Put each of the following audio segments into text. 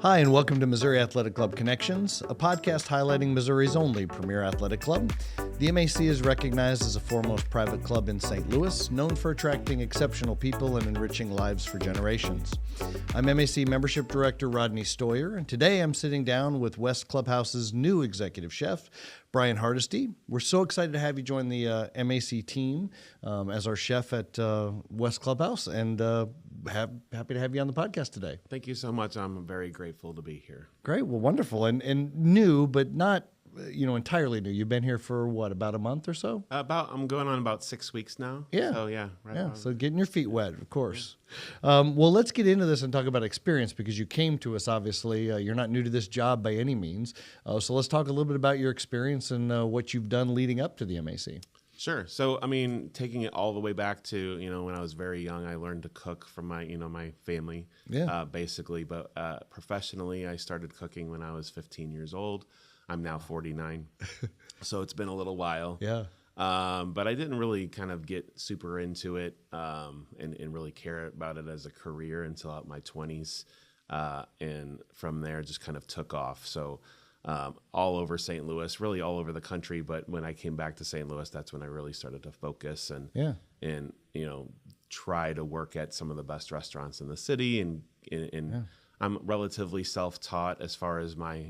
Hi, and welcome to Missouri Athletic Club Connections, a podcast highlighting Missouri's only premier athletic club. The MAC is recognized as a foremost private club in St. Louis, known for attracting exceptional people and enriching lives for generations. I'm MAC Membership Director Rodney Stoyer, and today I'm sitting down with West Clubhouse's new executive chef, Brian Hardesty. We're so excited to have you join the MAC team as our chef at West Clubhouse, and happy to have you on the podcast today. Thank you so much. I'm very grateful to be here. Great. Well, wonderful. And new, but not entirely new. You've been here for what, about a month or so? I'm going on about 6 weeks now. Yeah. So right on. So getting your feet wet, of course. Yeah. Well, let's get into this and talk about experience, because you came to us, obviously. You're not new to this job by any means. So let's talk a little bit about your experience and what you've done leading up to the MAC. Sure. So, taking it all the way back to, when I was very young, I learned to cook from my family, basically. But professionally, I started cooking when I was 15 years old. I'm now 49, so it's been a little while. Yeah. But I didn't really kind of get super into it and really care about it as a career until out my 20s. And from there, just kind of took off. So all over St. Louis, really all over the country. But when I came back to St. Louis, that's when I really started to focus and try to work at some of the best restaurants in the city. And I'm relatively self-taught as far as my,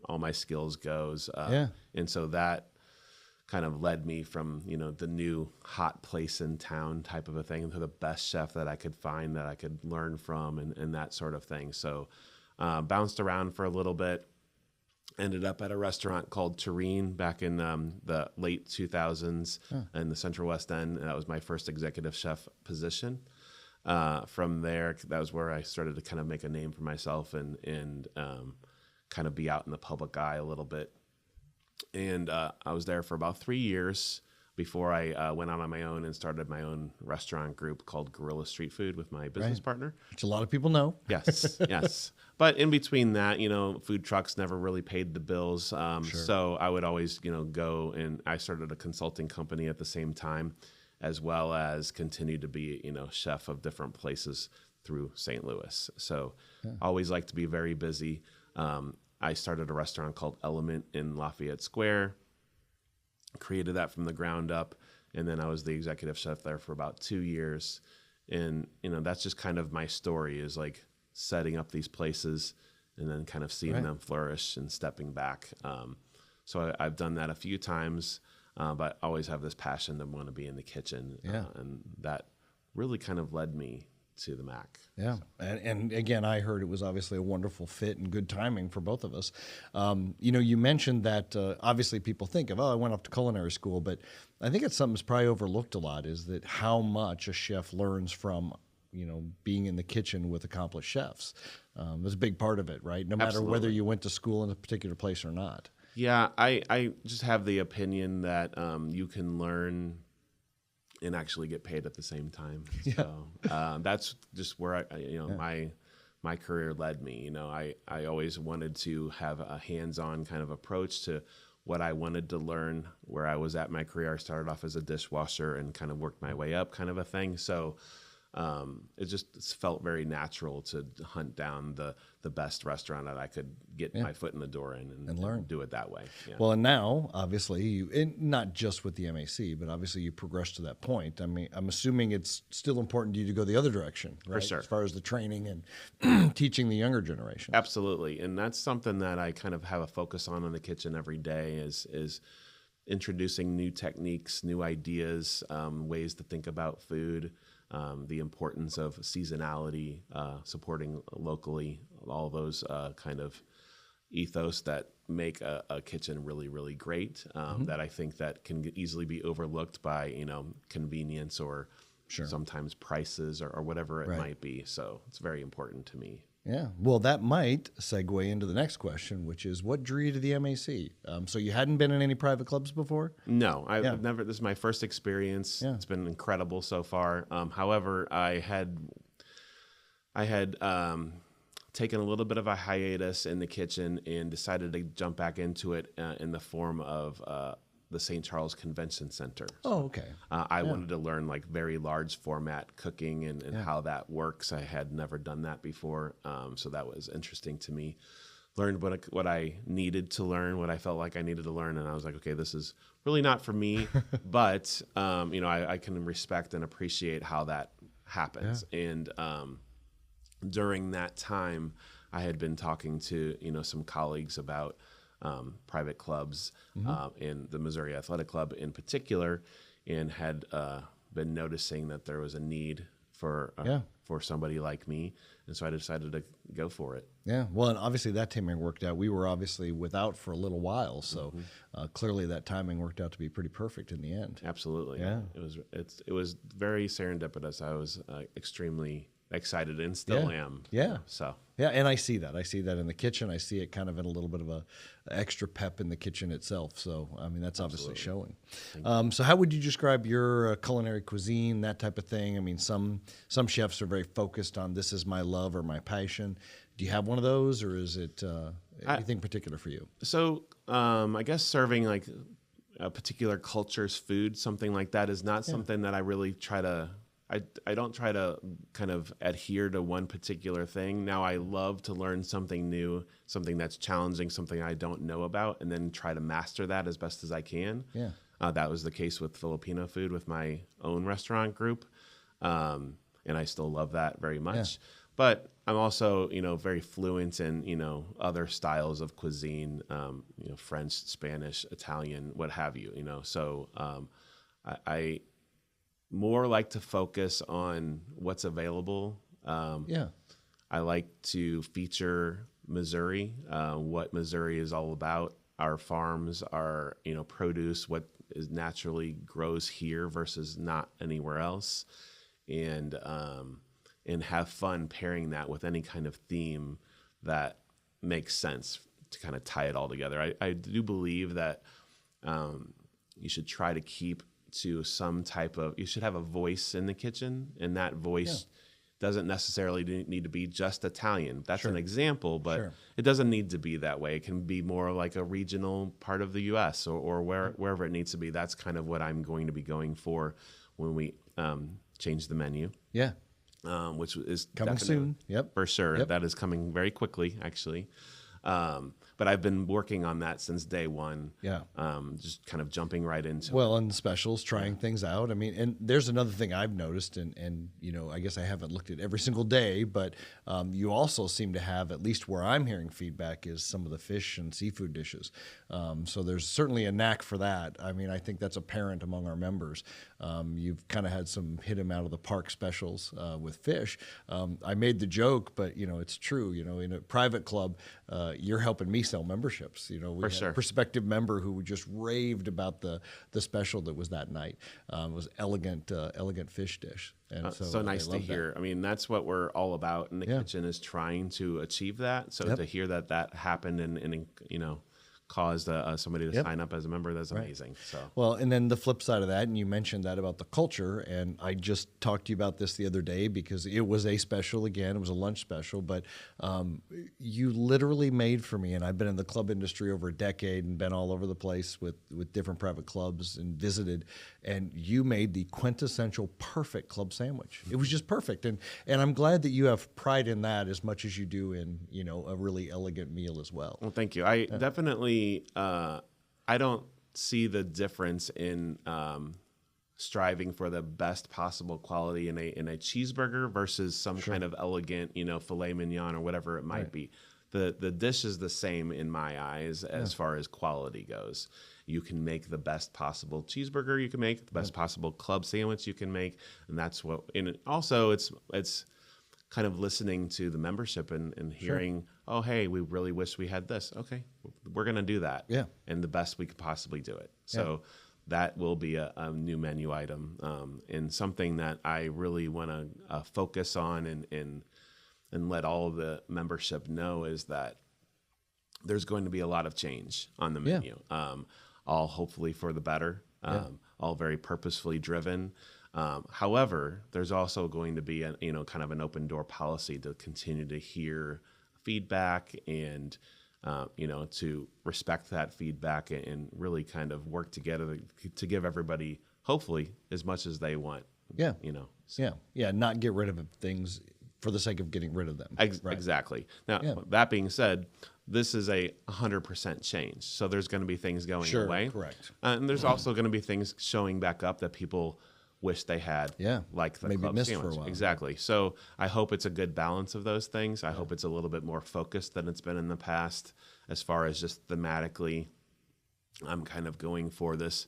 all my skills goes. And so that kind of led me from, the new hot place in town type of a thing to the best chef that I could find that I could learn from and that sort of thing. So bounced around for a little bit. Ended up at a restaurant called Terrene back in the late 2000s in the Central West End. And that was my first executive chef position. From there, that was where I started to kind of make a name for myself and kind of be out in the public eye a little bit. And I was there for about 3 years before I went out on my own and started my own restaurant group called Guerrilla Street Food with my business partner. Which a lot of people know. Yes. But in between that, food trucks never really paid the bills. So I would always, go, and I started a consulting company at the same time, as well as continue to be, chef of different places through St. Louis. So always like to be very busy. I started a restaurant called Element in Lafayette Square, created that from the ground up, and then I was the executive chef there for about 2 years. And, that's just kind of my story, is like setting up these places and then kind of seeing them flourish and stepping back. So I've done that a few times, but I always have this passion to want to be in the kitchen. And that really kind of led me to the MAC. Yeah. And again, I heard it was obviously a wonderful fit and good timing for both of us. You mentioned that obviously people think of, I went off to culinary school, but I think it's something that's probably overlooked a lot, is that how much a chef learns from being in the kitchen with accomplished chefs. That's a big part of it, right? No matter whether you went to school in a particular place or not. Yeah, I just have the opinion that you can learn and actually get paid at the same time. So that's just where my career led me. I always wanted to have a hands-on kind of approach to what I wanted to learn. Where I was at my career, I started off as a dishwasher and kind of worked my way up, kind of a thing. So it just felt very natural to hunt down the best restaurant that I could get my foot in the door in and learn. Do it that way. Yeah. Well, and now, obviously, not just with the MAC, but obviously you progressed to that point. I mean, I'm assuming it's still important to you to go the other direction, right? For sure. As far as the training and teaching the younger generation. Absolutely. And that's something that I kind of have a focus on in the kitchen every day is introducing new techniques, new ideas, ways to think about food. The importance of seasonality, supporting locally, all those kind of ethos that make a kitchen really, really great, that I think that can easily be overlooked by, convenience or sometimes prices or whatever it might be. So it's very important to me. Yeah. Well, that might segue into the next question, which is, what drew you to the MAC? So you hadn't been in any private clubs before? No, I've never. This is my first experience. Yeah. It's been incredible so far. However, I had taken a little bit of a hiatus in the kitchen and decided to jump back into it in the form of the St. Charles Convention Center. Oh, okay. I wanted to learn like very large format cooking and how that works. I had never done that before, so that was interesting to me. Learned what I needed to learn, what I felt like I needed to learn, and I was like, okay, this is really not for me, but I can respect and appreciate how that happens. And during that time, I had been talking to some colleagues about private clubs in the Missouri Athletic Club in particular, and had been noticing that there was a need for somebody like me, and so I decided to go for it. Yeah, well, and obviously that timing worked out. We were obviously without for a little while, so clearly that timing worked out to be pretty perfect in the end. Absolutely. Yeah, it was very serendipitous. I was extremely excited and still am. Yeah. So. Yeah, and I see that. I see that in the kitchen. I see it kind of in a little bit of a extra pep in the kitchen itself. So, I mean, that's obviously showing. So how would you describe your culinary cuisine, that type of thing? I mean, some chefs are very focused on this is my love or my passion. Do you have one of those, or is it anything particular for you? So I guess serving like a particular culture's food, something like that, is not something that I really try to... I don't try to kind of adhere to one particular thing. Now, I love to learn something new, something that's challenging, something I don't know about, and then try to master that as best as I can. Yeah. That was the case with Filipino food with my own restaurant group, and I still love that very much. Yeah. But I'm also, very fluent in, other styles of cuisine, French, Spanish, Italian, what have you, So I more like to focus on what's available. I like to feature Missouri, what Missouri is all about, our farms, our produce, what is naturally grows here versus not anywhere else, and have fun pairing that with any kind of theme that makes sense to kind of tie it all together. I do believe that you should try to keep to some type of, you should have a voice in the kitchen, and that voice doesn't necessarily need to be just Italian. That's an example, but it doesn't need to be that way. It can be more like a regional part of the U.S. or wherever it needs to be. That's kind of what I'm going to be going for when we change the menu. Yeah. Which is coming soon. Yep. For sure. Yep. That is coming very quickly, actually. But I've been working on that since day one. Yeah. Just kind of jumping right into it. Well, and specials, trying things out. I mean, and there's another thing I've noticed, and I guess I haven't looked at every single day, but you also seem to have, at least where I'm hearing feedback, is some of the fish and seafood dishes. So there's certainly a knack for that. I mean, I think that's apparent among our members. You've kind of had some hit 'em out of the park specials with fish. I made the joke, but it's true. In a private club, you're helping me sell memberships. We had a prospective member who just raved about the special that was that night. It was elegant fish dish. And so nice to hear. That. I mean, that's what we're all about in the kitchen, is trying to achieve that. So to hear that happened and caused somebody to sign up as a member, that's amazing. So well, and then the flip side of that, and you mentioned that about the culture, and I just talked to you about this the other day because it was a special again. It was a lunch special, but you literally made for me, and I've been in the club industry over a decade and been all over the place with different private clubs and visited, and you made the quintessential perfect club sandwich. It was just perfect, and I'm glad that you have pride in that as much as you do in a really elegant meal as well. Well, thank you. I definitely. I don't see the difference in striving for the best possible quality in a cheeseburger versus some kind of elegant, filet mignon or whatever it might be. The dish is the same in my eyes as far as quality goes. You can make the best possible cheeseburger you can make, the best possible club sandwich you can make, and that's what. And also, it's kind of listening to the membership and hearing, oh, hey, we really wish we had this. Okay, we're going to do that. Yeah. And the best we could possibly do it. So that will be a new menu item and something that I really want to focus on and let all of the membership know is that there's going to be a lot of change on the menu, all hopefully for the better, all very purposefully driven. However, there's also going to be kind of an open door policy to continue to hear feedback and to respect that feedback and really kind of work together to give everybody, hopefully, as much as they want. Yeah. So. Yeah. Not get rid of things for the sake of getting rid of them. Exactly. Now, that being said, this is a 100% change. So there's going to be things going away. Correct. And there's also going to be things showing back up that people wish they had, like the maybe club missed sandwich. for a while. Exactly. So I hope it's a good balance of those things. I hope it's a little bit more focused than it's been in the past as far as just thematically. I'm kind of going for this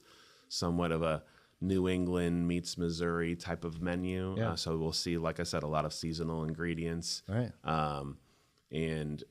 somewhat of a New England meets Missouri type of menu. So we'll see, like I said, a lot of seasonal ingredients. Right. And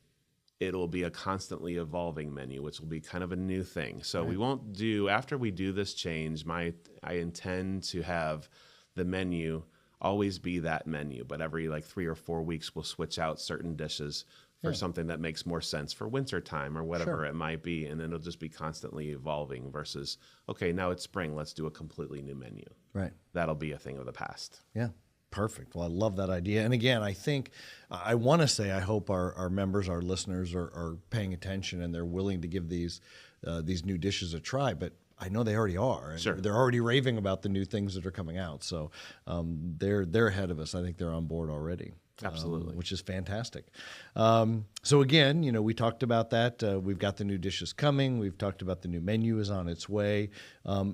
it'll be a constantly evolving menu, which will be kind of a new thing. So we won't do, after we do this change, I intend to have the menu always be that menu, but every like 3 or 4 weeks, we'll switch out certain dishes for something that makes more sense for winter time or whatever it might be. And then it'll just be constantly evolving versus, okay, now it's spring, let's do a completely new menu. Right. That'll be a thing of the past. Yeah. Perfect. Well, I love that idea. And again, I think, I want to say, I hope our members, our listeners are paying attention and they're willing to give these new dishes a try. But I know they already are. And they're already raving about the new things that are coming out. So they're ahead of us. I think they're on board already. Absolutely. Which is fantastic. So again, we talked about that. We've got the new dishes coming. We've talked about the new menu is on its way.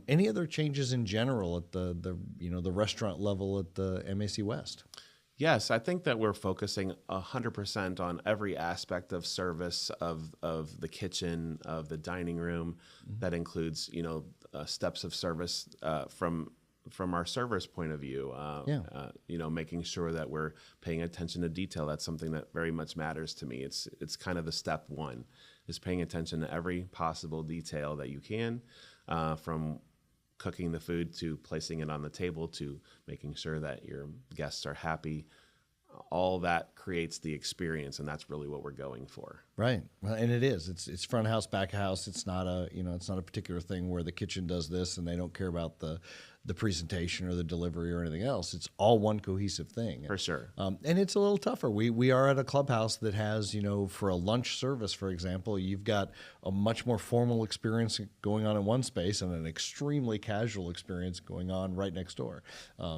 Any other changes in general at the restaurant level at the MAC West? Yes, I think that we're focusing 100% on every aspect of service of the kitchen, of the dining room. That includes, steps of service from our server's point of view, making sure that we're paying attention to detail. That's something that very much matters to me. It's kind of the step one, is paying attention to every possible detail that you can, from cooking the food to placing it on the table to making sure that your guests are happy. All that creates the experience, and that's really what we're going for. Right. Well, and it is. It's front house, back house. It's not a particular thing where the kitchen does this and they don't care about the presentation or the delivery or anything else. It's all one cohesive thing. For sure. And it's a little tougher. We are at a clubhouse that has, for a lunch service, for example, you've got a much more formal experience going on in one space and an extremely casual experience going on right next door.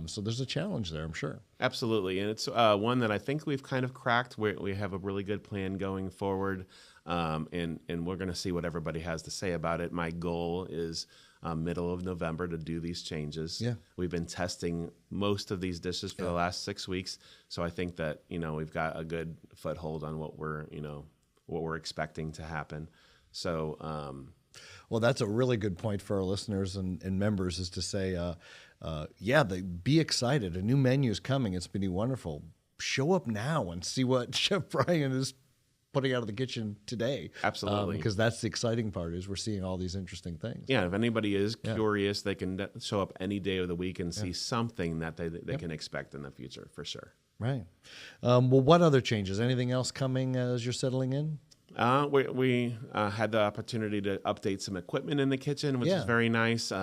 So there's a challenge there, I'm sure. Absolutely. And it's one that I think we've kind of cracked. We have a really good plan going forward. And we're going to see what everybody has to say about it. My goal is middle of November to do these changes. Yeah. We've been testing most of these dishes for the last 6 weeks. So I think that, we've got a good foothold on what we're expecting to happen. So, well, that's a really good point for our listeners and members, is to say, be excited. A new menu is coming. It's been wonderful. Show up now and see what Chef Brian is putting out of the kitchen today. Absolutely. Because that's the exciting part, is we're seeing all these interesting things. Yeah, if anybody is curious, they can show up any day of the week and see something that they can expect in the future, for sure. Right. Well, what other changes? Anything else coming as you're settling in? We had the opportunity to update some equipment in the kitchen, which is very nice.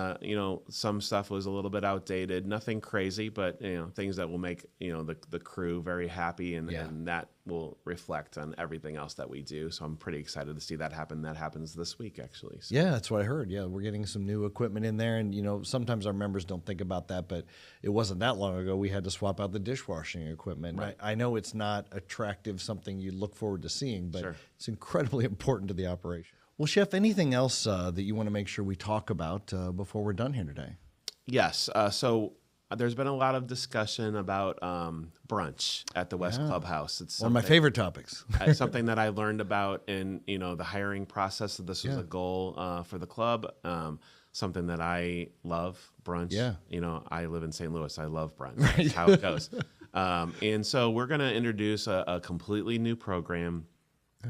Some stuff was a little bit outdated, nothing crazy, but things that will make the crew very happy, and that will reflect on everything else that we do. So I'm pretty excited to see that happen. That happens this week, actually. So. Yeah, that's what I heard. Yeah, we're getting some new equipment in there, and sometimes our members don't think about that, but it wasn't that long ago we had to swap out the dishwashing equipment. Right. I know it's not attractive, something you look forward to seeing, but it's incredibly important to the operation. Well, Chef, anything else that you want to make sure we talk about before we're done here today? Yes. So there's been a lot of discussion about brunch at the West Clubhouse. It's one of my favorite topics. Something that I learned about in the hiring process. This was a goal for the club. Something that I love, brunch. Yeah. I live in St. Louis. I love brunch. That's how it goes. And so we're going to introduce a completely new program.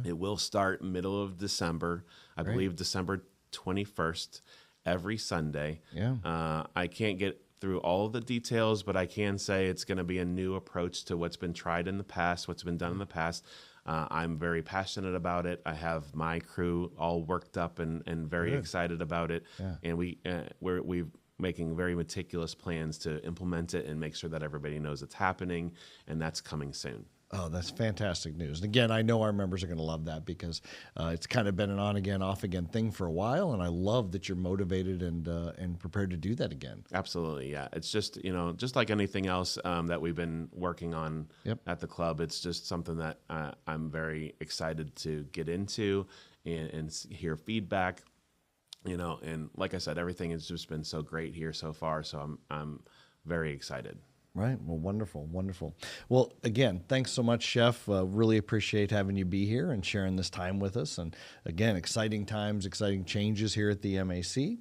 It will start middle of December. I believe December 21st, every Sunday. Yeah. I can't get through all of the details, but I can say it's going to be a new approach to what's been tried in the past, what's been done in the past. I'm very passionate about it. I have my crew all worked up and very excited about it. Yeah. And we're making very meticulous plans to implement it and make sure that everybody knows it's happening, and that's coming soon. Oh, that's fantastic news. And again, I know our members are going to love that because it's kind of been an on again, off again thing for a while, and I love that you're motivated and prepared to do that again. Absolutely, yeah. It's just just like anything else that we've been working on at the club. It's just something that I'm very excited to get into and hear feedback. And like I said, everything has just been so great here so far. So I'm very excited. Right. Well, wonderful. Wonderful. Well, again, thanks so much, Chef. Really appreciate having you be here and sharing this time with us. And again, exciting times, exciting changes here at the MAC.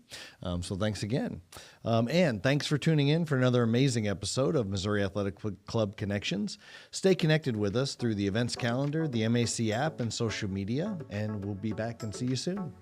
So thanks again. And thanks for tuning in for another amazing episode of Missouri Athletic Club Connections. Stay connected with us through the events calendar, the MAC app, and social media. And we'll be back and see you soon.